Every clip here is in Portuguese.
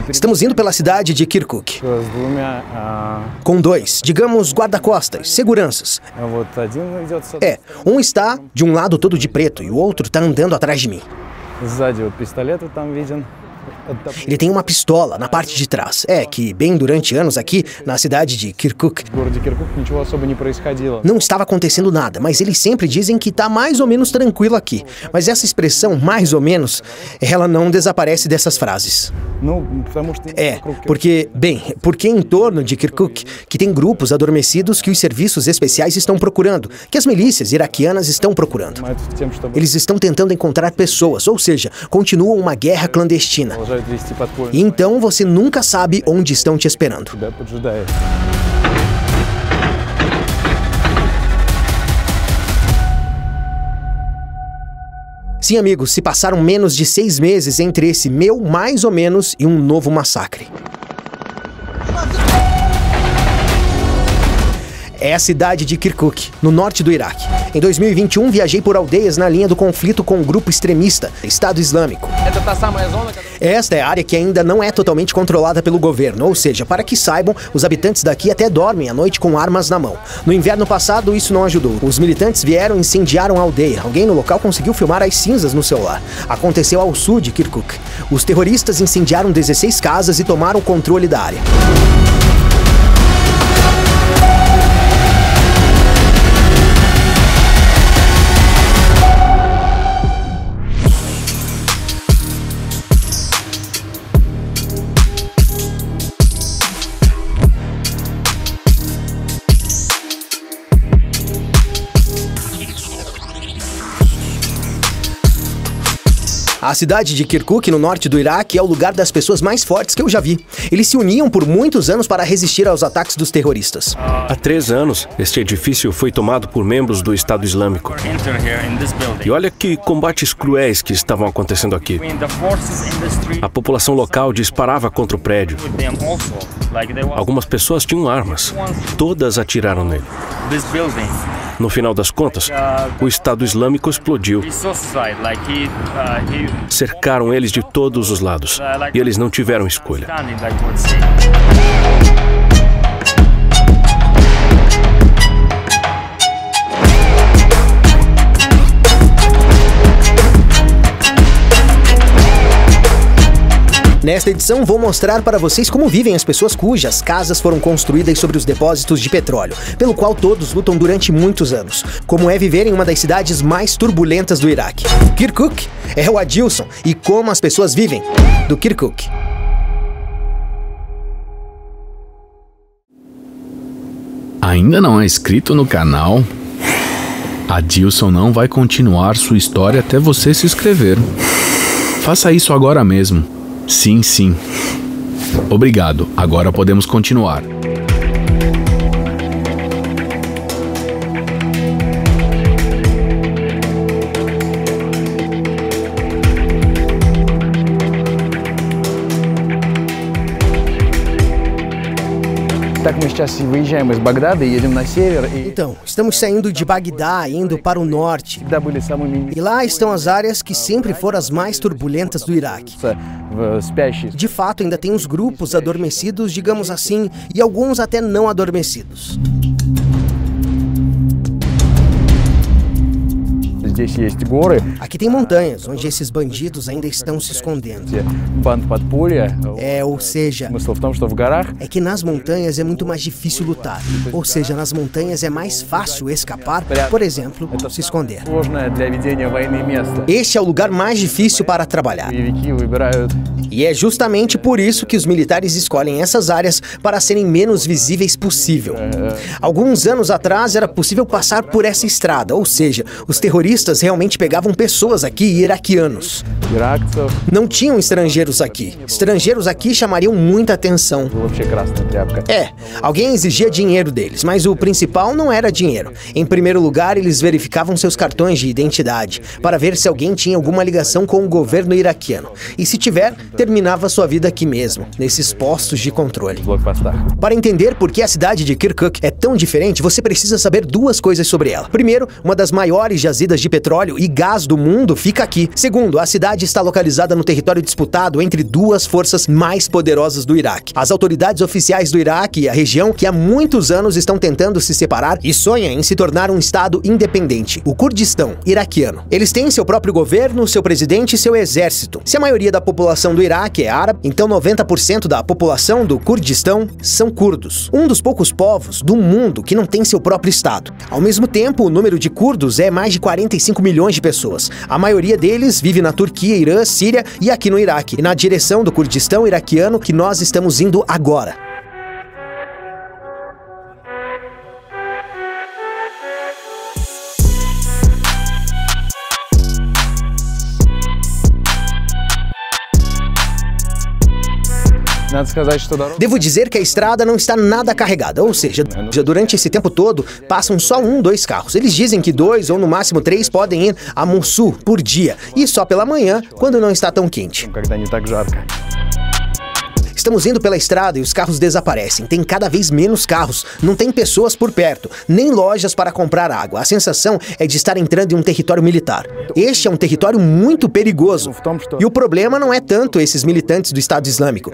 Estamos indo pela cidade de Kirkuk. Com dois, digamos, guarda-costas, seguranças. Um está de um lado todo de preto e o outro está andando atrás de mim. Ele tem uma pistola na parte de trás. Que bem durante anos aqui, na cidade de Kirkuk, não estava acontecendo nada, mas eles sempre dizem que está mais ou menos tranquilo aqui. Mas essa expressão, mais ou menos, ela não desaparece dessas frases. Porque em torno de Kirkuk, que tem grupos adormecidos que os serviços especiais estão procurando, que as milícias iraquianas estão procurando. Eles estão tentando encontrar pessoas, ou seja, continuam uma guerra clandestina. E então você nunca sabe onde estão te esperando. Sim, amigos, se passaram menos de 6 meses entre esse meu, mais ou menos, e um novo massacre. É a cidade de Kirkuk, no norte do Iraque. Em 2021, viajei por aldeias na linha do conflito com o grupo extremista, Estado Islâmico. Esta é a área que ainda não é totalmente controlada pelo governo, ou seja, para que saibam, os habitantes daqui até dormem à noite com armas na mão. No inverno passado, isso não ajudou. Os militantes vieram e incendiaram a aldeia. Alguém no local conseguiu filmar as cinzas no celular. Aconteceu ao sul de Kirkuk. Os terroristas incendiaram 16 casas e tomaram o controle da área. A cidade de Kirkuk, no norte do Iraque, é o lugar das pessoas mais fortes que eu já vi. Eles se uniam por muitos anos para resistir aos ataques dos terroristas. Há 3 anos, este edifício foi tomado por membros do Estado Islâmico. E olha que combates cruéis que estavam acontecendo aqui. A população local disparava contra o prédio. Algumas pessoas tinham armas. Todas atiraram nele. No final das contas, o Estado Islâmico explodiu. Cercaram eles de todos os lados. E eles não tiveram escolha. Nesta edição, vou mostrar para vocês como vivem as pessoas cujas casas foram construídas sobre os depósitos de petróleo, pelo qual todos lutam durante muitos anos. Como é viver em uma das cidades mais turbulentas do Iraque. Kirkuk é o Adilson e como as pessoas vivem do Kirkuk. Ainda não é inscrito no canal? Adilson não vai continuar sua história até você se inscrever. Faça isso agora mesmo. Sim, sim. Obrigado. Agora podemos continuar. Então, estamos saindo de Bagdá, indo para o norte. E lá estão as áreas que sempre foram as mais turbulentas do Iraque. De fato, ainda tem os grupos adormecidos, digamos assim, e alguns até não adormecidos. Aqui tem montanhas, onde esses bandidos ainda estão se escondendo. Ou seja, é que nas montanhas é muito mais difícil lutar. Ou seja, nas montanhas é mais fácil escapar, por exemplo, se esconder. Este é o lugar mais difícil para trabalhar. E é justamente por isso que os militares escolhem essas áreas para serem menos visíveis possível. Alguns anos atrás era possível passar por essa estrada, ou seja, os terroristas realmente pegavam pessoas aqui, iraquianos. Não tinham estrangeiros aqui. Estrangeiros aqui chamariam muita atenção. Alguém exigia dinheiro deles, mas o principal não era dinheiro. Em primeiro lugar, eles verificavam seus cartões de identidade, para ver se alguém tinha alguma ligação com o governo iraquiano. E se tiver, terminava sua vida aqui mesmo, nesses postos de controle. Para entender por que a cidade de Kirkuk é tão diferente, você precisa saber 2 coisas sobre ela. Primeiro, uma das maiores jazidas de petróleo e gás do mundo fica aqui. Segundo, a cidade está localizada no território disputado entre duas forças mais poderosas do Iraque. As autoridades oficiais do Iraque e a região, que há muitos anos estão tentando se separar e sonham em se tornar um estado independente, o Kurdistão iraquiano. Eles têm seu próprio governo, seu presidente e seu exército. Se a maioria da população do Iraque é árabe, então 90% da população do Kurdistão são curdos. Um dos poucos povos do mundo que não tem seu próprio estado. Ao mesmo tempo, o número de curdos é mais de 45 milhões de pessoas. A maioria deles vive na Turquia, Irã, Síria e aqui no Iraque, e na direção do Kurdistão iraquiano que nós estamos indo agora. Devo dizer que a estrada não está nada carregada, ou seja, durante esse tempo todo passam só 2 carros. Eles dizem que 2 ou no máximo 3 podem ir a Mossul por dia, e só pela manhã, quando não está tão quente. Estamos indo pela estrada e os carros desaparecem. Tem cada vez menos carros, não tem pessoas por perto, nem lojas para comprar água. A sensação é de estar entrando em um território militar. Este é um território muito perigoso. E o problema não é tanto esses militantes do Estado Islâmico,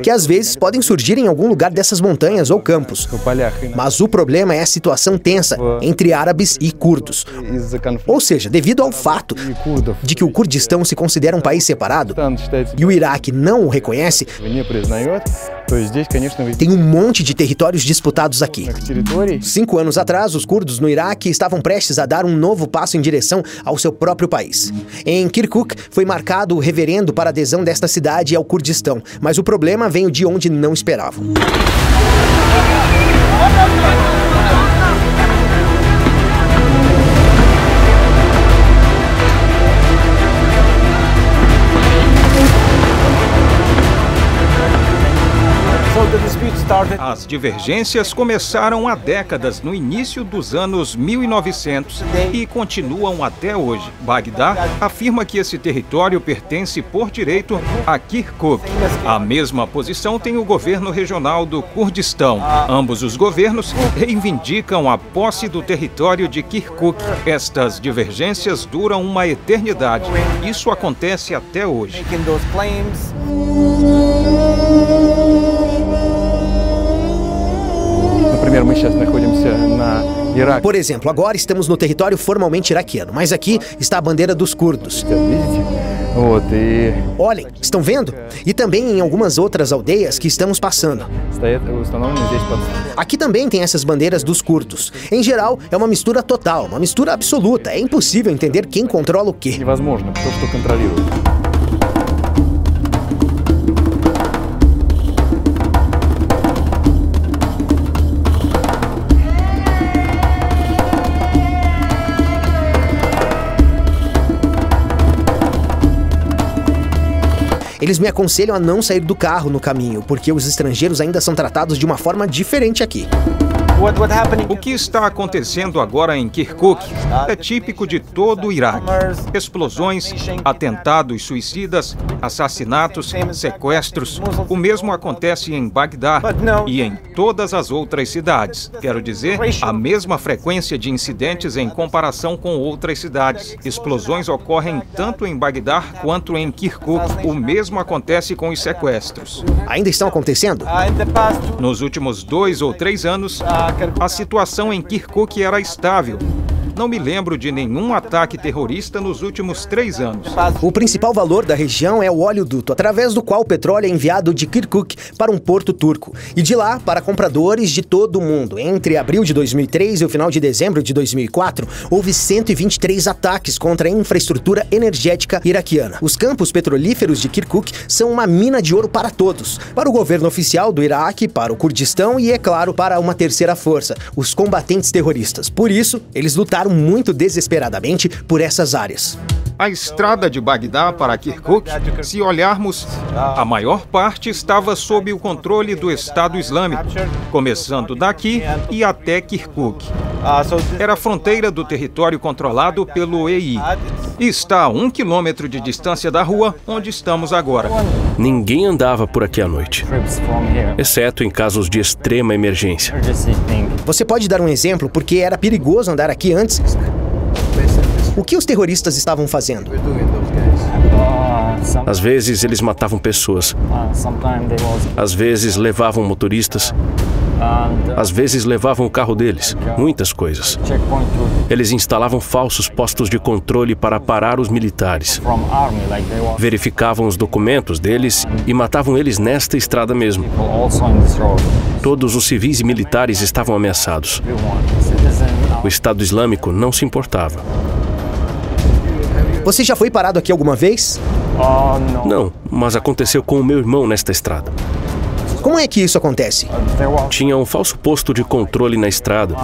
que às vezes podem surgir em algum lugar dessas montanhas ou campos. Mas o problema é a situação tensa entre árabes e curdos. Ou seja, devido ao fato de que o Kurdistão se considera um país separado e o Iraque não o reconhece, tem um monte de territórios disputados aqui. 5 anos atrás, os curdos no Iraque estavam prestes a dar um novo passo em direção ao seu próprio país. Em Kirkuk, foi marcado o referendo para a adesão desta cidade ao Kurdistão, mas o problema veio de onde não esperavam. As divergências começaram há décadas, no início dos anos 1900, e continuam até hoje. Bagdá afirma que esse território pertence por direito a Kirkuk. A mesma posição tem o governo regional do Kurdistão. Ambos os governos reivindicam a posse do território de Kirkuk. Estas divergências duram uma eternidade. Isso acontece até hoje. Por exemplo, agora estamos no território formalmente iraquiano, mas aqui está a bandeira dos curdos. Olhem, estão vendo? E também em algumas outras aldeias que estamos passando. Aqui também tem essas bandeiras dos curdos. Em geral, é uma mistura total, uma mistura absoluta. É impossível entender quem controla o quê. Eles me aconselham a não sair do carro no caminho, porque os estrangeiros ainda são tratados de uma forma diferente aqui. O que está acontecendo agora em Kirkuk é típico de todo o Iraque. Explosões, atentados suicidas, assassinatos, sequestros. O mesmo acontece em Bagdá e em todas as outras cidades. Quero dizer, a mesma frequência de incidentes em comparação com outras cidades. Explosões ocorrem tanto em Bagdá quanto em Kirkuk. O mesmo acontece com os sequestros. Ainda estão acontecendo? Nos últimos 2 ou 3 anos, a situação em Kirkuk era estável. Não me lembro de nenhum ataque terrorista nos últimos 3 anos. O principal valor da região é o oleoduto, através do qual o petróleo é enviado de Kirkuk para um porto turco e de lá para compradores de todo o mundo. Entre abril de 2003 e o final de dezembro de 2004, houve 123 ataques contra a infraestrutura energética iraquiana. Os campos petrolíferos de Kirkuk são uma mina de ouro para todos, para o governo oficial do Iraque, para o Kurdistão e, é claro, para uma terceira força, os combatentes terroristas. Por isso, eles lutaram muito desesperadamente por essas áreas. A estrada de Bagdá para Kirkuk, se olharmos, a maior parte estava sob o controle do Estado Islâmico, começando daqui e até Kirkuk. Era a fronteira do território controlado pelo EI. E está a 1 quilômetro de distância da rua onde estamos agora. Ninguém andava por aqui à noite, exceto em casos de extrema emergência. Você pode dar um exemplo porque era perigoso andar aqui antes? O que os terroristas estavam fazendo? Às vezes eles matavam pessoas. Às vezes levavam motoristas. Às vezes levavam o carro deles. Muitas coisas. Eles instalavam falsos postos de controle para parar os militares. Verificavam os documentos deles e matavam eles nesta estrada mesmo. Todos os civis e militares estavam ameaçados. O Estado Islâmico não se importava. Você já foi parado aqui alguma vez? Não, mas aconteceu com o meu irmão nesta estrada. Como é que isso acontece? Tinha um falso posto de controle na estrada.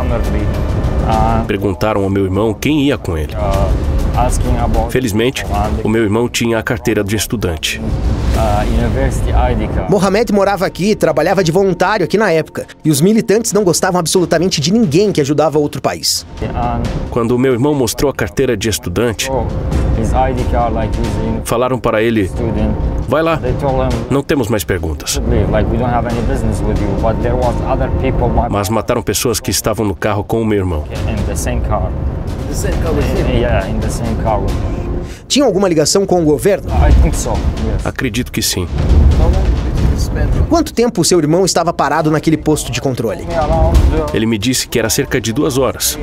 Perguntaram ao meu irmão quem ia com ele. Felizmente, o meu irmão tinha a carteira de estudante. Mohamed morava aqui, trabalhava de voluntário aqui na época. E os militantes não gostavam absolutamente de ninguém que ajudava outro país. Quando o meu irmão mostrou a carteira de estudante, falaram para ele: vai lá, não temos mais perguntas. Mas mataram pessoas que estavam no carro com o meu irmão. Tinha alguma ligação com o governo? Acredito que sim. Quanto tempo o seu irmão estava parado naquele posto de controle? Ele me disse que era cerca de 2 horas.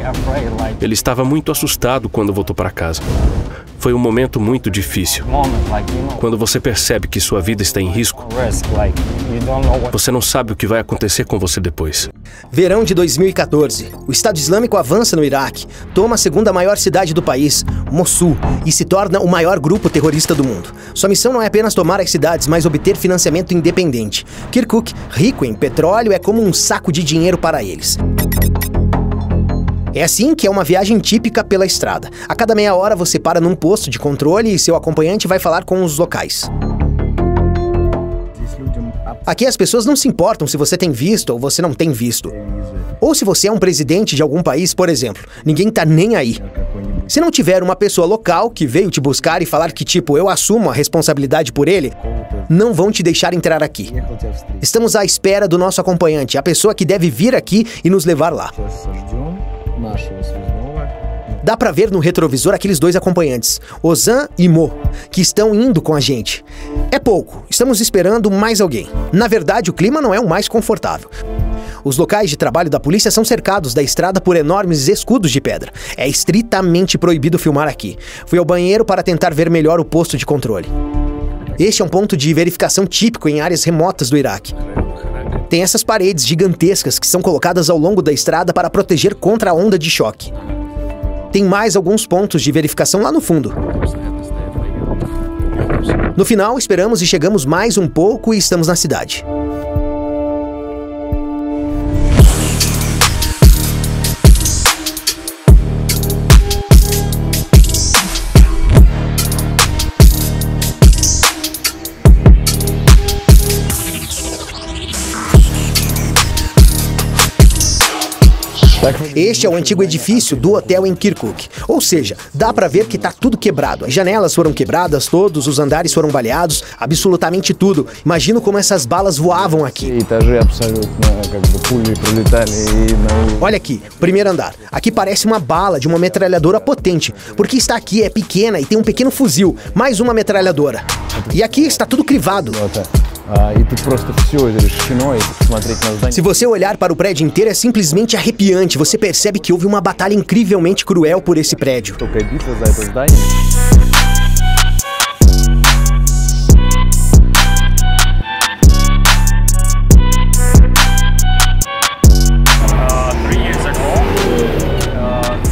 Ele estava muito assustado quando voltou para casa. Foi um momento muito difícil. Quando você percebe que sua vida está em risco, você não sabe o que vai acontecer com você depois. Verão de 2014. O Estado Islâmico avança no Iraque, toma a segunda maior cidade do país, Mossul, e se torna o maior grupo terrorista do mundo. Sua missão não é apenas tomar as cidades, mas obter financiamento independente. Kirkuk, rico em petróleo, é como um saco de dinheiro para eles. É assim que é uma viagem típica pela estrada. A cada meia hora você para num posto de controle e seu acompanhante vai falar com os locais. Aqui as pessoas não se importam se você tem visto ou você não tem visto. Ou se você é um presidente de algum país, por exemplo. Ninguém tá nem aí. Se não tiver uma pessoa local que veio te buscar e falar que tipo, eu assumo a responsabilidade por ele, não vão te deixar entrar aqui. Estamos à espera do nosso acompanhante, a pessoa que deve vir aqui e nos levar lá. Dá pra ver no retrovisor aqueles 2 acompanhantes, Ozan e Mo, que estão indo com a gente. É pouco, estamos esperando mais alguém. Na verdade, o clima não é o mais confortável. Os locais de trabalho da polícia são cercados da estrada por enormes escudos de pedra. É estritamente proibido filmar aqui. Fui ao banheiro para tentar ver melhor o posto de controle. Este é um ponto de verificação típico em áreas remotas do Iraque. Tem essas paredes gigantescas que são colocadas ao longo da estrada para proteger contra a onda de choque. Tem mais alguns pontos de verificação lá no fundo. No final, esperamos e chegamos mais um pouco e estamos na cidade. Este é o antigo edifício do hotel em Kirkuk. Ou seja, dá pra ver que tá tudo quebrado. As janelas foram quebradas, todos os andares foram baleados, absolutamente tudo. Imagino como essas balas voavam aqui. Olha aqui, primeiro andar. Aqui parece uma bala de uma metralhadora potente, porque está aqui, é pequena e tem um pequeno fuzil, mais uma metralhadora. E aqui está tudo crivado. Se você olhar para o prédio inteiro, é simplesmente arrepiante. Você percebe que houve uma batalha incrivelmente cruel por esse prédio.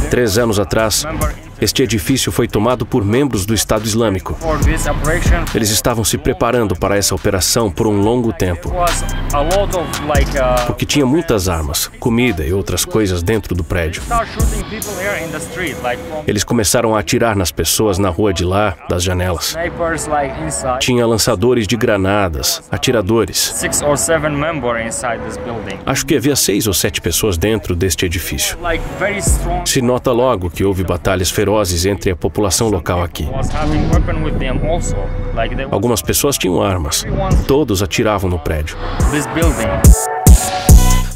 Três anos atrás, este edifício foi tomado por membros do Estado Islâmico. Eles estavam se preparando para essa operação por um longo tempo, porque tinha muitas armas, comida e outras coisas dentro do prédio. Eles começaram a atirar nas pessoas na rua de lá, das janelas. Tinha lançadores de granadas, atiradores. Acho que havia 6 ou 7 pessoas dentro deste edifício. Se nota logo que houve batalhas ferozes entre a população local aqui. Algumas pessoas tinham armas. Todos atiravam no prédio.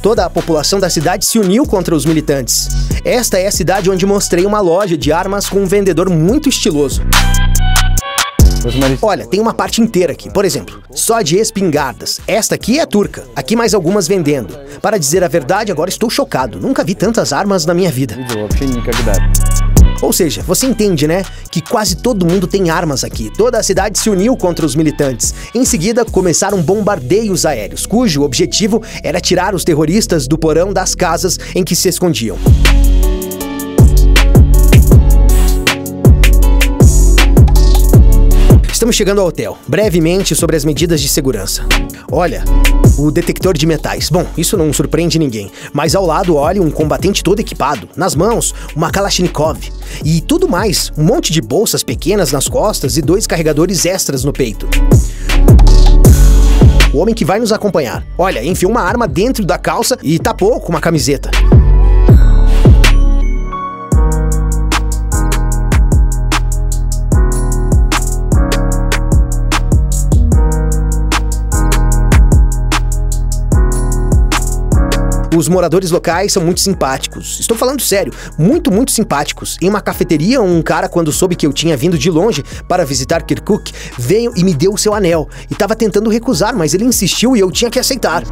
Toda a população da cidade se uniu contra os militantes. Esta é a cidade onde mostrei uma loja de armas com um vendedor muito estiloso. Olha, tem uma parte inteira aqui, por exemplo, só de espingardas. Esta aqui é turca, aqui mais algumas vendendo. Para dizer a verdade, agora estou chocado. Nunca vi tantas armas na minha vida. Ou seja, você entende, né? Que quase todo mundo tem armas aqui. Toda a cidade se uniu contra os militantes. Em seguida, começaram bombardeios aéreos, cujo objetivo era tirar os terroristas do porão das casas em que se escondiam. Estamos chegando ao hotel. Brevemente sobre as medidas de segurança. Olha, o detector de metais. Bom, isso não surpreende ninguém. Mas ao lado, olha, um combatente todo equipado. Nas mãos, uma Kalashnikov. E tudo mais, um monte de bolsas pequenas nas costas e 2 carregadores extras no peito. O homem que vai nos acompanhar. Olha, enfiou uma arma dentro da calça e tapou com uma camiseta. Os moradores locais são muito simpáticos. Estou falando sério, muito simpáticos. Em uma cafeteria, um cara, quando soube que eu tinha vindo de longe para visitar Kirkuk, veio e me deu o seu anel. E estava tentando recusar, mas ele insistiu e eu tinha que aceitar.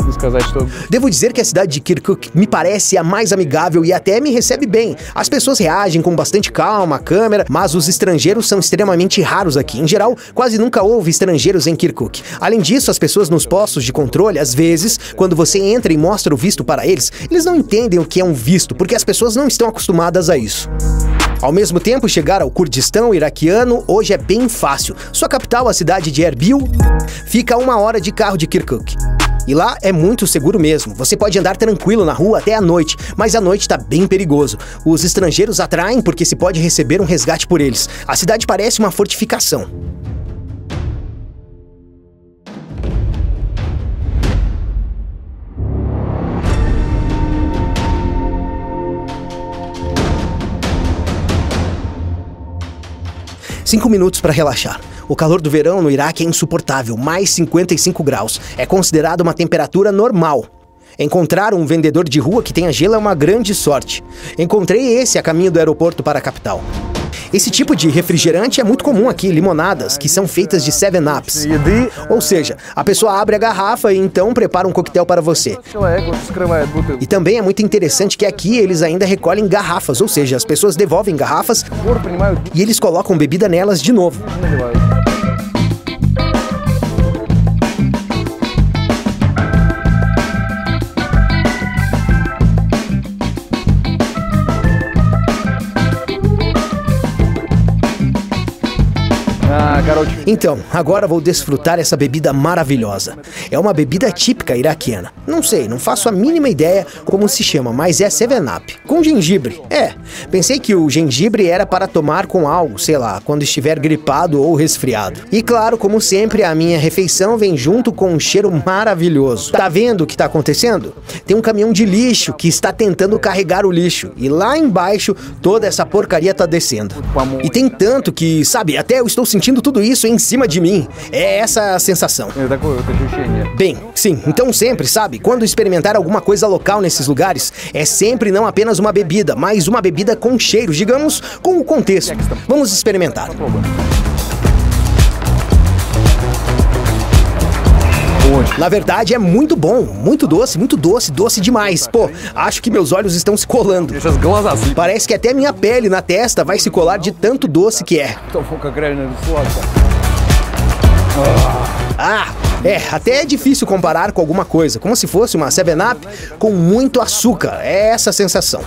Devo dizer que a cidade de Kirkuk me parece a mais amigável e até me recebe bem. As pessoas reagem com bastante calma, câmera, mas os estrangeiros são extremamente raros aqui. Em geral, quase nunca houve estrangeiros em Kirkuk. Além disso, as pessoas nos postos de controle, às vezes, quando você entra e mostra o visto para eles não entendem o que é um visto, porque as pessoas não estão acostumadas a isso. Ao mesmo tempo, chegar ao Kurdistão iraquiano hoje é bem fácil. Sua capital, a cidade de Erbil, fica a 1 hora de carro de Kirkuk. E lá é muito seguro mesmo. Você pode andar tranquilo na rua até a noite, mas à noite está bem perigoso. Os estrangeiros atraem porque se pode receber um resgate por eles. A cidade parece uma fortificação. Cinco minutos para relaxar. O calor do verão no Iraque é insuportável, mais 55 graus. É considerado uma temperatura normal. Encontrar um vendedor de rua que tenha gelo é uma grande sorte. Encontrei esse a caminho do aeroporto para a capital. Esse tipo de refrigerante é muito comum aqui, limonadas, que são feitas de 7-Ups. Ou seja, a pessoa abre a garrafa e então prepara um coquetel para você. E também é muito interessante que aqui eles ainda recolhem garrafas, ou seja, as pessoas devolvem garrafas e eles colocam bebida nelas de novo. Então, agora vou desfrutar essa bebida maravilhosa. É uma bebida típica iraquiana. Não sei, não faço a mínima ideia como se chama, mas é 7-Up, com gengibre. Pensei que o gengibre era para tomar com algo, sei lá, quando estiver gripado ou resfriado. E claro, como sempre, a minha refeição vem junto com um cheiro maravilhoso. Tá vendo o que tá acontecendo? Tem um caminhão de lixo que está tentando carregar o lixo. E lá embaixo, toda essa porcaria tá descendo. E tem tanto que, sabe, até eu estou sentindo tudo isso em cima de mim. É essa a sensação. Bem, sim, então sempre, sabe, quando experimentar alguma coisa local nesses lugares, é sempre não apenas uma bebida, mas uma bebida com cheiros, digamos, com o contexto. Vamos experimentar. Na verdade, é muito bom, muito doce, doce demais. Pô, acho que meus olhos estão se colando. Parece que até minha pele na testa vai se colar de tanto doce que é. Até é difícil comparar com alguma coisa, como se fosse uma 7-Up com muito açúcar. É essa a sensação.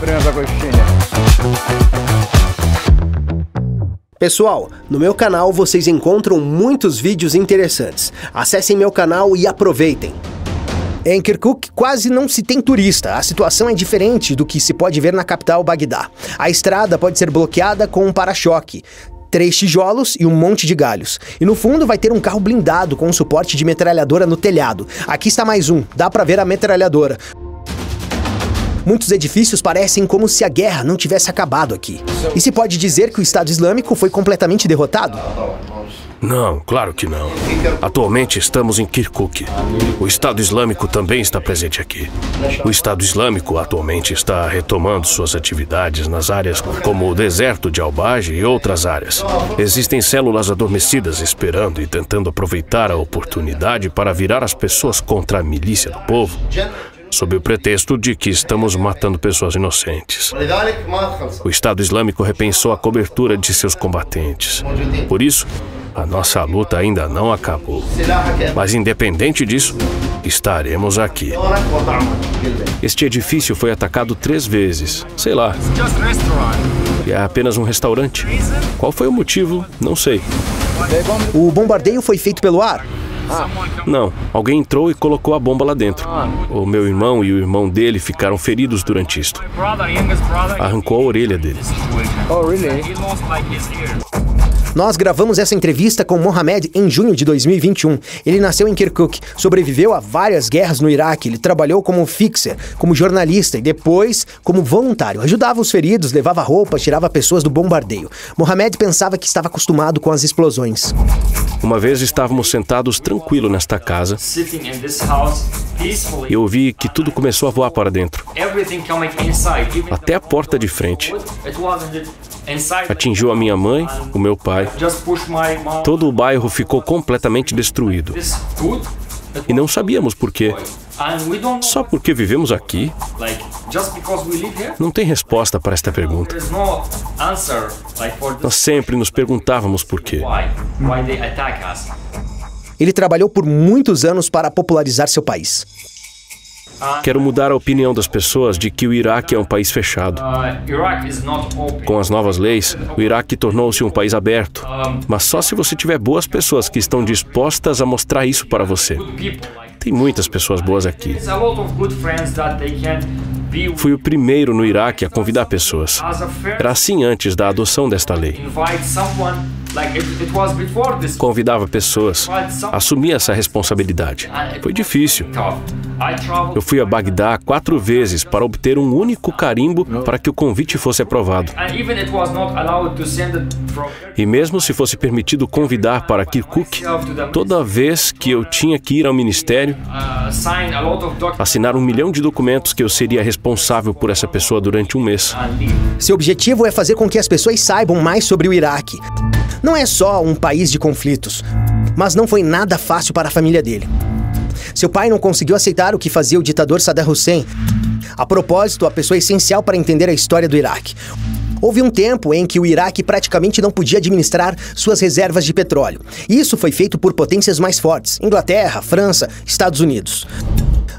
Pessoal, no meu canal vocês encontram muitos vídeos interessantes. Acessem meu canal e aproveitem. Em Kirkuk quase não se tem turista. A situação é diferente do que se pode ver na capital Bagdá. A estrada pode ser bloqueada com um para-choque, 3 tijolos e um monte de galhos. E no fundo vai ter um carro blindado com um suporte de metralhadora no telhado. Aqui está mais um, dá pra ver a metralhadora. Muitos edifícios parecem como se a guerra não tivesse acabado aqui. E se pode dizer que o Estado Islâmico foi completamente derrotado? Não, claro que não. Atualmente estamos em Kirkuk. O Estado Islâmico também está presente aqui. O Estado Islâmico atualmente está retomando suas atividades nas áreas como o deserto de Al-Baj e outras áreas. Existem células adormecidas esperando e tentando aproveitar a oportunidade para virar as pessoas contra a milícia do povo, sob o pretexto de que estamos matando pessoas inocentes. O Estado Islâmico repensou a cobertura de seus combatentes. Por isso, a nossa luta ainda não acabou. Mas independente disso, estaremos aqui. Este edifício foi atacado 3 vezes. Sei lá. E é apenas um restaurante. Qual foi o motivo? Não sei. O bombardeio foi feito pelo ar? Não, alguém entrou e colocou a bomba lá dentro. O meu irmão e o irmão dele ficaram feridos durante isto. Arrancou a orelha dele. Nós gravamos essa entrevista com Mohamed em junho de 2021. Ele nasceu em Kirkuk, sobreviveu a várias guerras no Iraque. Ele trabalhou como fixer, como jornalista e depois como voluntário. Ajudava os feridos, levava roupas, tirava pessoas do bombardeio. Mohamed pensava que estava acostumado com as explosões. Uma vez estávamos sentados tranquilo nesta casa e eu ouvi que tudo começou a voar para dentro. Até a porta de frente. Atingiu a minha mãe, o meu pai. Todo o bairro ficou completamente destruído. E não sabíamos por quê. Só porque vivemos aqui? Não tem resposta para esta pergunta. Nós sempre nos perguntávamos por quê. Ele trabalhou por muitos anos para popularizar seu país. Quero mudar a opinião das pessoas de que o Iraque é um país fechado. Com as novas leis, o Iraque tornou-se um país aberto. Mas só se você tiver boas pessoas que estão dispostas a mostrar isso para você. Tem muitas pessoas boas aqui. Fui o primeiro no Iraque a convidar pessoas. Era assim antes da adoção desta lei. Convidava pessoas, assumia essa responsabilidade. Foi difícil. Eu fui a Bagdá 4 vezes para obter um único carimbo para que o convite fosse aprovado. E mesmo se fosse permitido convidar para Kirkuk, toda vez que eu tinha que ir ao ministério, assinar 1 milhão de documentos que eu seria responsável por essa pessoa durante 1 mês. Seu objetivo é fazer com que as pessoas saibam mais sobre o Iraque. Não é só um país de conflitos, mas não foi nada fácil para a família dele. Seu pai não conseguiu aceitar o que fazia o ditador Saddam Hussein. A propósito, a pessoa essencial para entender a história do Iraque. Houve um tempo em que o Iraque praticamente não podia administrar suas reservas de petróleo. Isso foi feito por potências mais fortes: Inglaterra, França, Estados Unidos.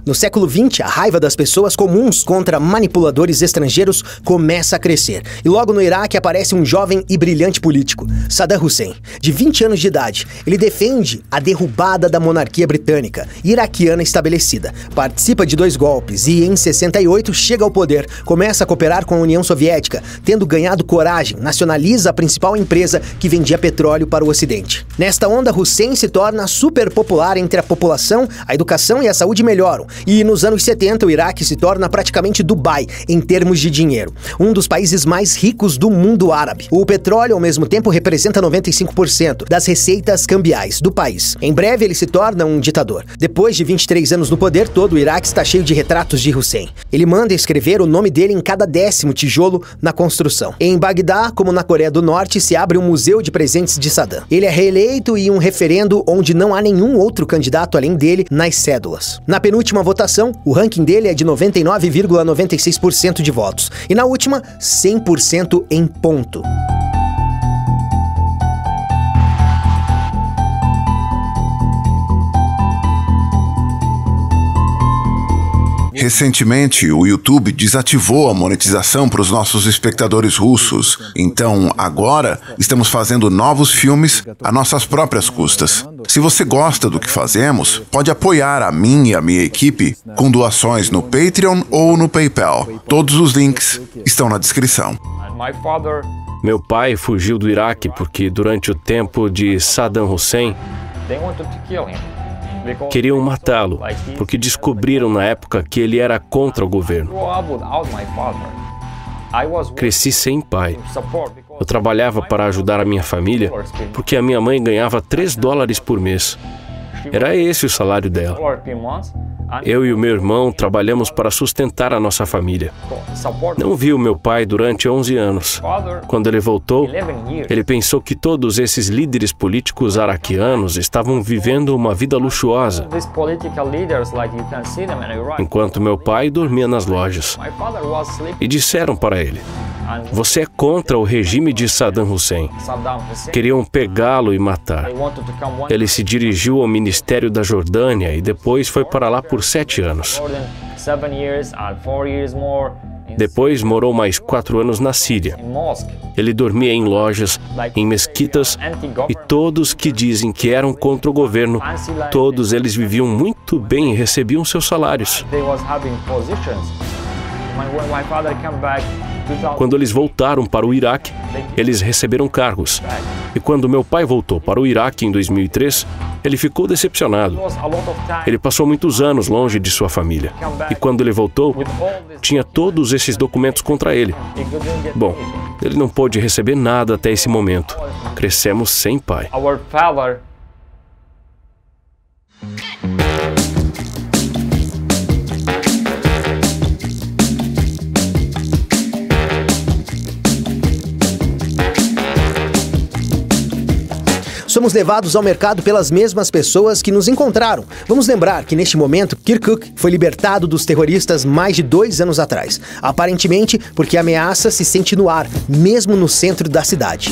No século XX, a raiva das pessoas comuns contra manipuladores estrangeiros começa a crescer. E logo no Iraque aparece um jovem e brilhante político, Saddam Hussein, de 20 anos de idade. Ele defende a derrubada da monarquia britânica, iraquiana estabelecida. Participa de 2 golpes e, em 68, chega ao poder. Começa a cooperar com a União Soviética, tendo ganhado coragem, nacionaliza a principal empresa que vendia petróleo para o Ocidente. Nesta onda, Hussein se torna super popular entre a população, a educação e a saúde melhoram. E nos anos 70, o Iraque se torna praticamente Dubai em termos de dinheiro, um dos países mais ricos do mundo árabe. O petróleo, ao mesmo tempo, representa 95% das receitas cambiais do país. Em breve, ele se torna um ditador. Depois de 23 anos no poder, todo o Iraque está cheio de retratos de Hussein. Ele manda escrever o nome dele em cada 10º tijolo na construção. Em Bagdá, como na Coreia do Norte, se abre um museu de presentes de Saddam. Ele é reeleito em um referendo onde não há nenhum outro candidato além dele nas cédulas. Na penúltima votação, o ranking dele é de 99,96% de votos. E na última, 100% em ponto. Recentemente, o YouTube desativou a monetização para os nossos espectadores russos. Então, agora, estamos fazendo novos filmes a nossas próprias custas. Se você gosta do que fazemos, pode apoiar a mim e a minha equipe com doações no Patreon ou no PayPal. Todos os links estão na descrição. Meu pai fugiu do Iraque porque, durante o tempo de Saddam Hussein, queriam matá-lo, porque descobriram na época que ele era contra o governo. Cresci sem pai. Eu trabalhava para ajudar a minha família porque a minha mãe ganhava $3 por mês. Era esse o salário dela. Eu e o meu irmão trabalhamos para sustentar a nossa família. Não vi o meu pai durante 11 anos. Quando ele voltou, ele pensou que todos esses líderes políticos araquianos estavam vivendo uma vida luxuosa, enquanto meu pai dormia nas lojas. E disseram para ele: "Você é contra o regime de Saddam Hussein." Queriam pegá-lo e matar. Ele se dirigiu ao Ministério da Jordânia e depois foi para lá por 7 anos. Depois morou mais 4 anos na Síria. Ele dormia em lojas, em mesquitas, e todos que dizem que eram contra o governo, todos eles viviam muito bem e recebiam seus salários. Quando eles voltaram para o Iraque, eles receberam cargos. E quando meu pai voltou para o Iraque em 2003, ele ficou decepcionado. Ele passou muitos anos longe de sua família. E quando ele voltou, tinha todos esses documentos contra ele. Bom, ele não pôde receber nada até esse momento. Crescemos sem pai. Somos levados ao mercado pelas mesmas pessoas que nos encontraram. Vamos lembrar que, neste momento, Kirkuk foi libertado dos terroristas mais de 2 anos atrás. Aparentemente, porque a ameaça se sente no ar, mesmo no centro da cidade.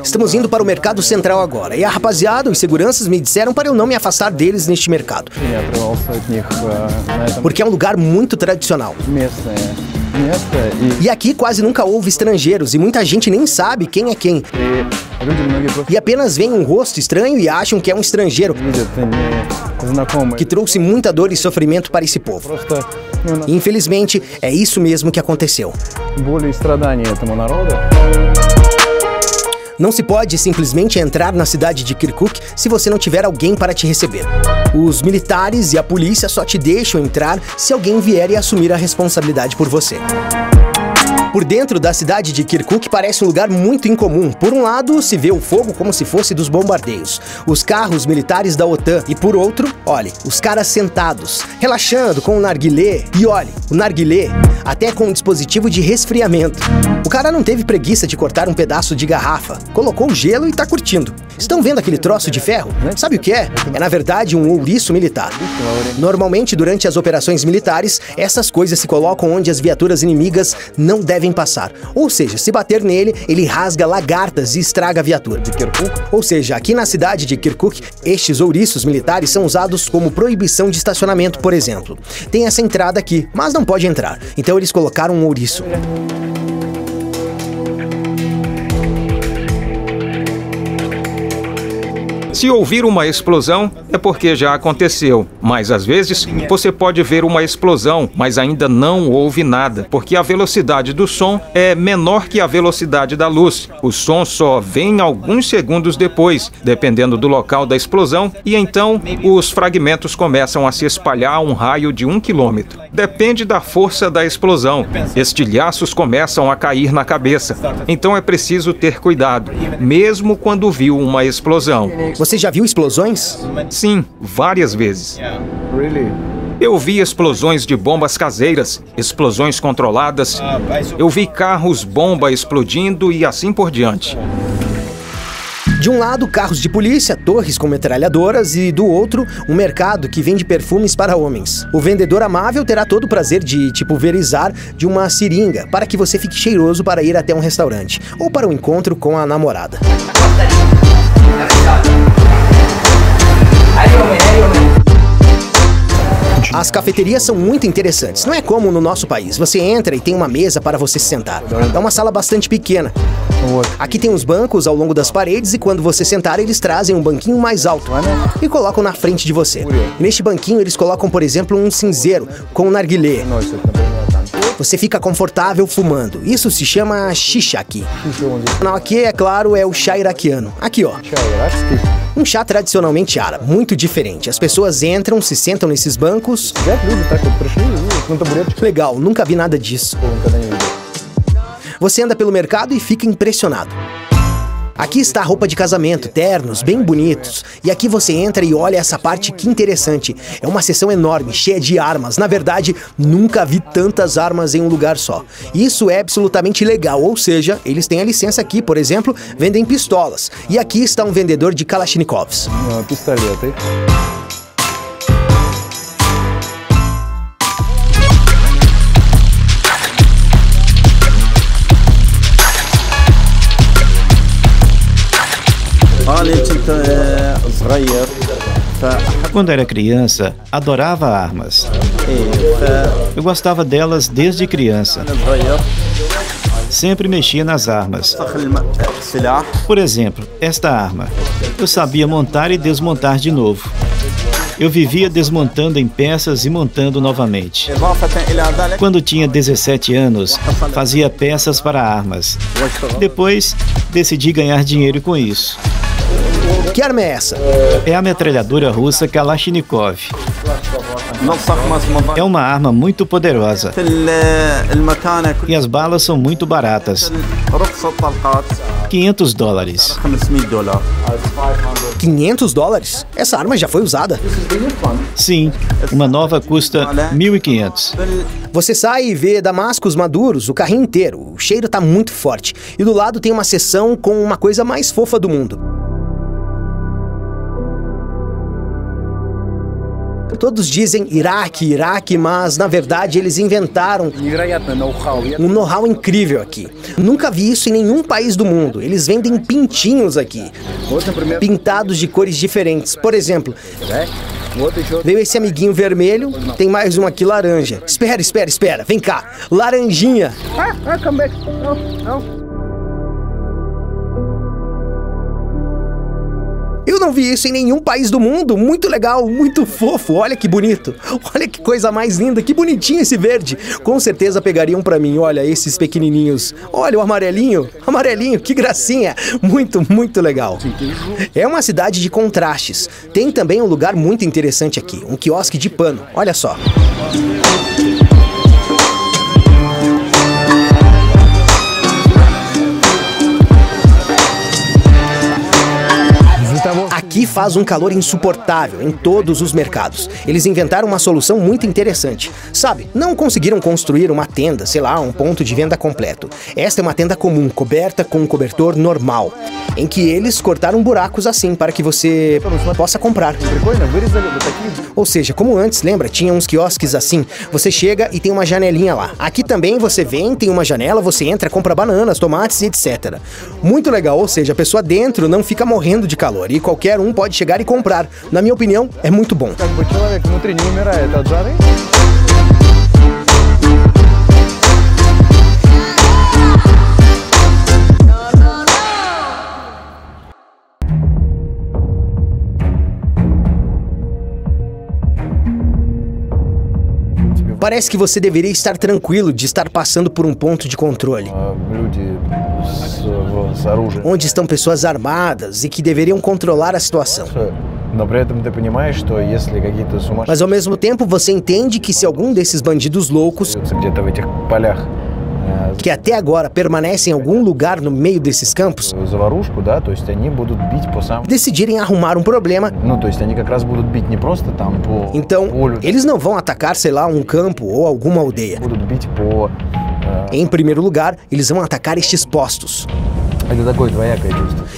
Estamos indo para o mercado central agora. E a rapaziada, os seguranças, me disseram para eu não me afastar deles neste mercado. Porque é um lugar muito tradicional. E aqui quase nunca houve estrangeiros e muita gente nem sabe quem é quem. E apenas veem um rosto estranho e acham que é um estrangeiro que trouxe muita dor e sofrimento para esse povo. E, infelizmente, é isso mesmo que aconteceu. Não se pode simplesmente entrar na cidade de Kirkuk se você não tiver alguém para te receber. Os militares e a polícia só te deixam entrar se alguém vier e assumir a responsabilidade por você. Por dentro da cidade de Kirkuk parece um lugar muito incomum. Por um lado, se vê o fogo como se fosse dos bombardeios, os carros militares da OTAN, e por outro, olhe, os caras sentados, relaxando com o narguilé, e olhe, o narguilé até com um dispositivo de resfriamento. O cara não teve preguiça de cortar um pedaço de garrafa, colocou o gelo e tá curtindo. Estão vendo aquele troço de ferro? Sabe o que é? É na verdade um ouriço militar. Normalmente, durante as operações militares, essas coisas se colocam onde as viaturas inimigas não devem passar. Ou seja, se bater nele, ele rasga lagartas e estraga a viatura. Ou seja, aqui na cidade de Kirkuk, estes ouriços militares são usados como proibição de estacionamento, por exemplo. Tem essa entrada aqui, mas não pode entrar. Então eles colocaram um ouriço. Se ouvir uma explosão, é porque já aconteceu. Mas às vezes, você pode ver uma explosão, mas ainda não houve nada, porque a velocidade do som é menor que a velocidade da luz. O som só vem alguns segundos depois, dependendo do local da explosão, e então os fragmentos começam a se espalhar a um raio de 1 quilômetro. Depende da força da explosão. Estilhaços começam a cair na cabeça. Então é preciso ter cuidado, mesmo quando viu uma explosão. Você já viu explosões? Sim, várias vezes. Eu vi explosões de bombas caseiras, explosões controladas. Eu vi carros-bomba explodindo e assim por diante. De um lado, carros de polícia, torres com metralhadoras, e do outro, um mercado que vende perfumes para homens. O vendedor amável terá todo o prazer de te pulverizar de uma seringa para que você fique cheiroso para ir até um restaurante ou para um encontro com a namorada. As cafeterias são muito interessantes. Não é como no nosso país. Você entra e tem uma mesa para você se sentar. É uma sala bastante pequena. Aqui tem uns bancos ao longo das paredes e quando você sentar, eles trazem um banquinho mais alto e colocam na frente de você. E neste banquinho eles colocam, por exemplo, um cinzeiro com um narguilé. Você fica confortável fumando. Isso se chama shisha aqui. Não, aqui, é claro, é o chá iraquiano. Aqui, ó. Um chá tradicionalmente árabe, muito diferente. As pessoas entram, se sentam nesses bancos. Legal, nunca vi nada disso. Você anda pelo mercado e fica impressionado. Aqui está a roupa de casamento, ternos, bem bonitos. E aqui você entra e olha essa parte, que interessante. É uma seção enorme, cheia de armas. Na verdade, nunca vi tantas armas em um lugar só. Isso é absolutamente legal, ou seja, eles têm a licença aqui, por exemplo, vendem pistolas. E aqui está um vendedor de Kalashnikovs. Pistolete. Quando era criança, adorava armas. Eu gostava delas desde criança. Sempre mexia nas armas. Por exemplo, esta arma. Eu sabia montar e desmontar de novo. Eu vivia desmontando em peças e montando novamente. Quando tinha 17 anos, fazia peças para armas. Depois, decidi ganhar dinheiro com isso. Que arma é essa? É a metralhadora russa Kalashnikov. É uma arma muito poderosa. E as balas são muito baratas. $500. $500? Essa arma já foi usada? Sim, uma nova custa 1.500. Você sai e vê damascos maduros, o carrinho inteiro. O cheiro tá muito forte. E do lado tem uma seção com uma coisa mais fofa do mundo. Todos dizem Iraque, mas na verdade eles inventaram um know-how incrível aqui. Nunca vi isso em nenhum país do mundo. Eles vendem pintinhos aqui, pintados de cores diferentes. Por exemplo, veio esse amiguinho vermelho, tem mais um aqui laranja. Espera, vem cá, laranjinha. Eu não vi isso em nenhum país do mundo. Muito legal, muito fofo. Olha que bonito. Olha que coisa mais linda. Que bonitinho esse verde. Com certeza pegariam pra mim. Olha esses pequenininhos. Olha o amarelinho. Amarelinho, que gracinha. Muito, muito legal. É uma cidade de contrastes. Tem também um lugar muito interessante aqui. Um quiosque de pano. Olha só. Aqui faz um calor insuportável em todos os mercados. Eles inventaram uma solução muito interessante. Sabe, não conseguiram construir uma tenda, sei lá, um ponto de venda completo. Esta é uma tenda comum, coberta com um cobertor normal, em que eles cortaram buracos assim para que você possa comprar. Ou seja, como antes, lembra? Tinha uns quiosques assim. Você chega e tem uma janelinha lá. Aqui também você vem, tem uma janela, você entra, compra bananas, tomates e etc. Muito legal, ou seja, a pessoa dentro não fica morrendo de calor e qualquer um pode chegar e comprar. Na minha opinião, é muito bom. Parece que você deveria estar tranquilo de estar passando por um ponto de controle, onde estão pessoas armadas e que deveriam controlar a situação. Mas ao mesmo tempo você entende que se algum desses bandidos loucos, que até agora permanecem em algum lugar no meio desses campos, decidirem arrumar um problema, então eles não vão atacar, sei lá, um campo ou alguma aldeia. Em primeiro lugar, eles vão atacar estes postos.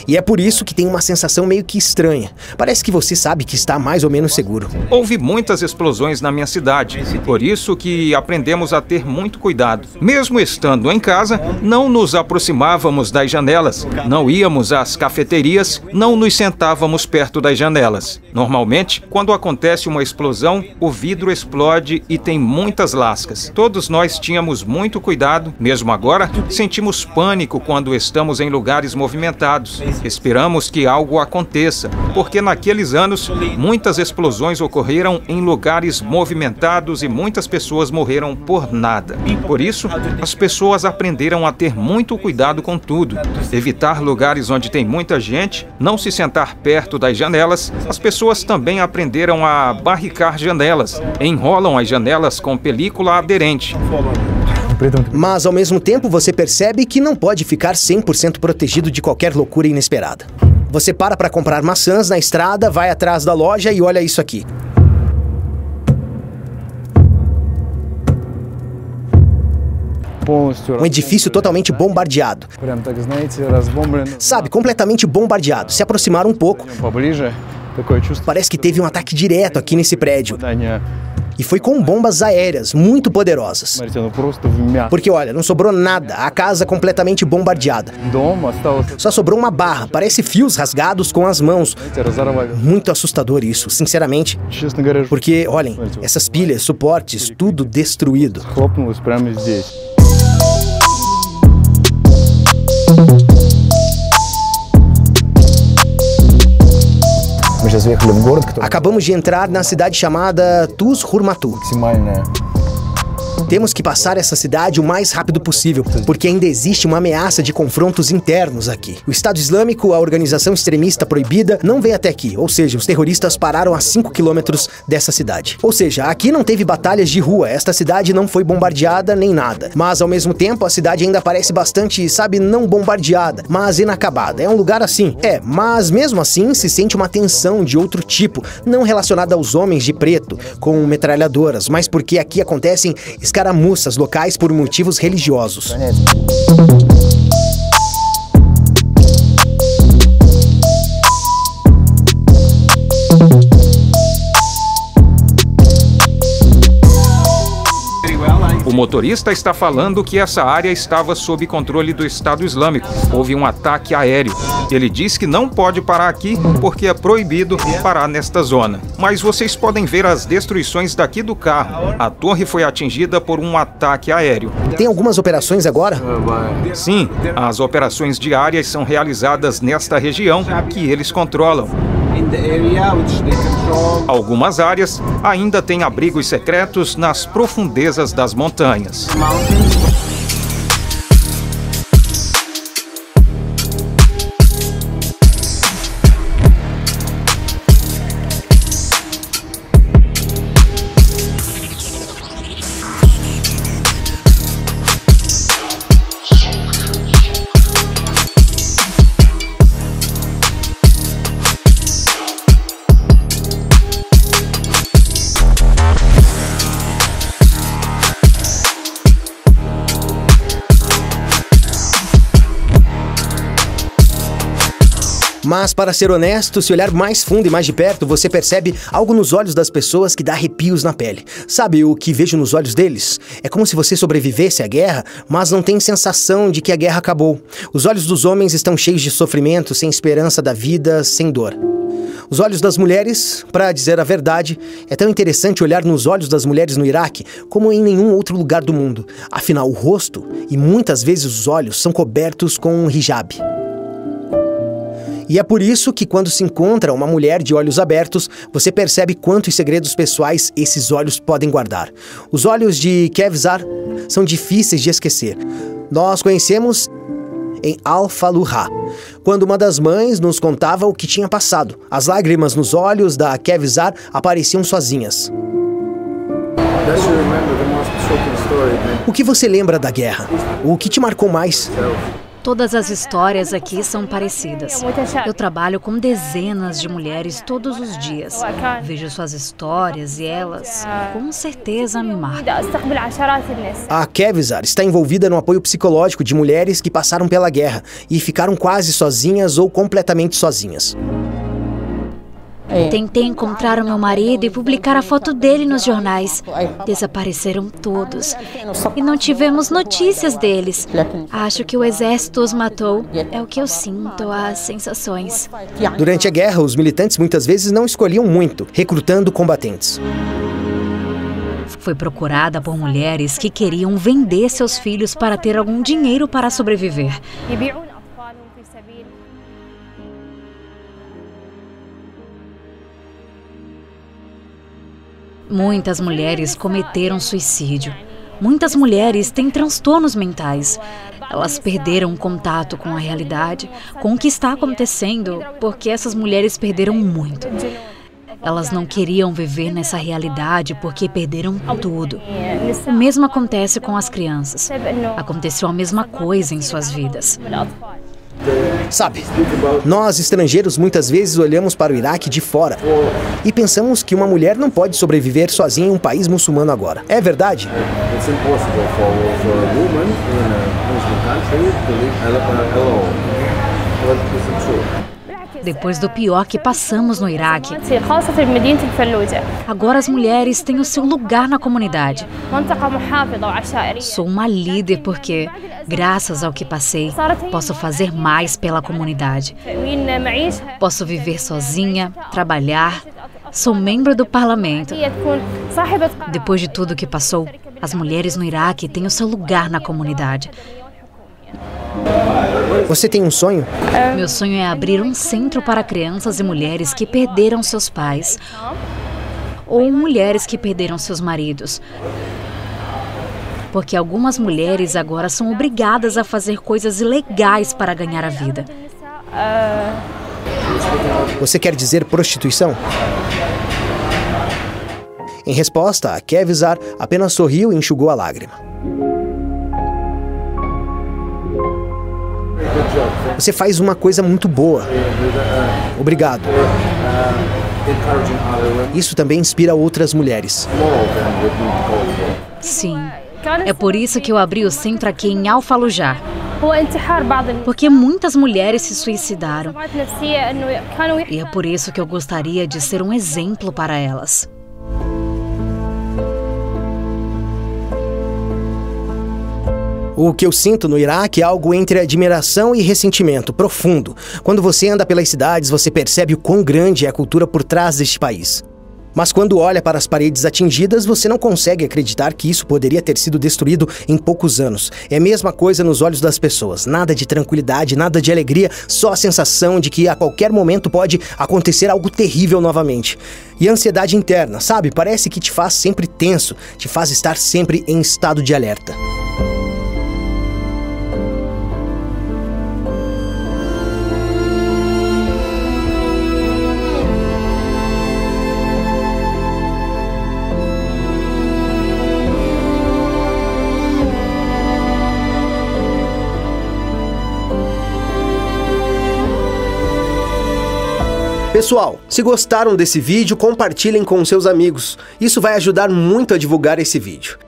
E é por isso que tem uma sensação meio que estranha. Parece que você sabe que está mais ou menos seguro. Houve muitas explosões na minha cidade, por isso que aprendemos a ter muito cuidado. Mesmo estando em casa, não nos aproximávamos das janelas, não íamos às cafeterias, não nos sentávamos perto das janelas. Normalmente, quando acontece uma explosão, o vidro explode e tem muitas lascas. Todos nós tínhamos muito cuidado, mesmo agora, sentimos pânico quando estamos em lugares movimentados. Esperamos que algo aconteça, porque naqueles anos, muitas explosões ocorreram em lugares movimentados e muitas pessoas morreram por nada. Por isso, as pessoas aprenderam a ter muito cuidado com tudo. Evitar lugares onde tem muita gente, não se sentar perto das janelas. As pessoas também aprenderam a barricar janelas. Enrolam as janelas com película aderente. Mas ao mesmo tempo você percebe que não pode ficar 100% protegido de qualquer loucura inesperada. Você para comprar maçãs na estrada, vai atrás da loja e olha isso aqui. Um edifício totalmente bombardeado. Sabe, completamente bombardeado. Se aproximar um pouco, parece que teve um ataque direto aqui nesse prédio. E foi com bombas aéreas muito poderosas. Porque, olha, não sobrou nada. A casa completamente bombardeada. Só sobrou uma barra. Parece fios rasgados com as mãos. Muito assustador isso, sinceramente. Porque, olhem, essas pilhas, suportes, tudo destruído. Acabamos de entrar na cidade chamada Tuz-Hurmatu. Temos que passar essa cidade o mais rápido possível, porque ainda existe uma ameaça de confrontos internos aqui. O Estado Islâmico, a organização extremista proibida, não vem até aqui, ou seja, os terroristas pararam a 5 quilômetros dessa cidade. Ou seja, aqui não teve batalhas de rua, esta cidade não foi bombardeada nem nada. Mas ao mesmo tempo, a cidade ainda parece bastante, sabe, não bombardeada, mas inacabada. É um lugar assim. Mas mesmo assim se sente uma tensão de outro tipo, não relacionada aos homens de preto, com metralhadoras, mas porque aqui acontecem escaramuças locais por motivos religiosos. O motorista está falando que essa área estava sob controle do Estado Islâmico. Houve um ataque aéreo. Ele diz que não pode parar aqui porque é proibido parar nesta zona. Mas vocês podem ver as destruições daqui do carro. A torre foi atingida por um ataque aéreo. Tem algumas operações agora? Sim, as operações diárias são realizadas nesta região que eles controlam. Algumas áreas ainda têm abrigos secretos nas profundezas das montanhas. Mas, para ser honesto, se olhar mais fundo e mais de perto, você percebe algo nos olhos das pessoas que dá arrepios na pele. Sabe o que vejo nos olhos deles? É como se você sobrevivesse à guerra, mas não tem sensação de que a guerra acabou. Os olhos dos homens estão cheios de sofrimento, sem esperança da vida, sem dor. Os olhos das mulheres, para dizer a verdade, é tão interessante olhar nos olhos das mulheres no Iraque como em nenhum outro lugar do mundo. Afinal, o rosto e muitas vezes os olhos são cobertos com um hijab. E é por isso que quando se encontra uma mulher de olhos abertos, você percebe quantos segredos pessoais esses olhos podem guardar. Os olhos de Kevzar são difíceis de esquecer. Nós conhecemos em Al-Faluha, quando uma das mães nos contava o que tinha passado. As lágrimas nos olhos da Kevzar apareciam sozinhas. O que você lembra da guerra? O que te marcou mais? Todas as histórias aqui são parecidas. Eu trabalho com dezenas de mulheres todos os dias. Vejo suas histórias e elas, com certeza, me marcam. A Kevzar está envolvida no apoio psicológico de mulheres que passaram pela guerra e ficaram quase sozinhas ou completamente sozinhas. Tentei encontrar o meu marido e publicar a foto dele nos jornais. Desapareceram todos. E não tivemos notícias deles. Acho que o exército os matou. É o que eu sinto, as sensações. Durante a guerra, os militantes muitas vezes não escolhiam muito, recrutando combatentes. Foi procurada por mulheres que queriam vender seus filhos para ter algum dinheiro para sobreviver. Muitas mulheres cometeram suicídio. Muitas mulheres têm transtornos mentais. Elas perderam contato com a realidade, com o que está acontecendo, porque essas mulheres perderam muito. Elas não queriam viver nessa realidade porque perderam tudo. O mesmo acontece com as crianças. Aconteceu a mesma coisa em suas vidas. Sabe, nós estrangeiros muitas vezes olhamos para o Iraque de fora e pensamos que uma mulher não pode sobreviver sozinha em um país muçulmano agora. É verdade? Depois do pior que passamos no Iraque, agora as mulheres têm o seu lugar na comunidade. Sou uma líder porque, graças ao que passei, posso fazer mais pela comunidade. Posso viver sozinha, trabalhar. Sou membro do parlamento. Depois de tudo que passou, as mulheres no Iraque têm o seu lugar na comunidade. Você tem um sonho? Meu sonho é abrir um centro para crianças e mulheres que perderam seus pais ou mulheres que perderam seus maridos. Porque algumas mulheres agora são obrigadas a fazer coisas ilegais para ganhar a vida. Você quer dizer prostituição? Em resposta, a Kevizar apenas sorriu e enxugou a lágrima. Você faz uma coisa muito boa. Obrigado. Isso também inspira outras mulheres. Sim. É por isso que eu abri o centro aqui em Al-Fallujah. Porque muitas mulheres se suicidaram. E é por isso que eu gostaria de ser um exemplo para elas. O que eu sinto no Iraque é algo entre admiração e ressentimento profundo. Quando você anda pelas cidades, você percebe o quão grande é a cultura por trás deste país. Mas quando olha para as paredes atingidas, você não consegue acreditar que isso poderia ter sido destruído em poucos anos. É a mesma coisa nos olhos das pessoas. Nada de tranquilidade, nada de alegria, só a sensação de que a qualquer momento pode acontecer algo terrível novamente. E a ansiedade interna, sabe? Parece que te faz sempre tenso, te faz estar sempre em estado de alerta. Pessoal, se gostaram desse vídeo, compartilhem com seus amigos. Isso vai ajudar muito a divulgar esse vídeo.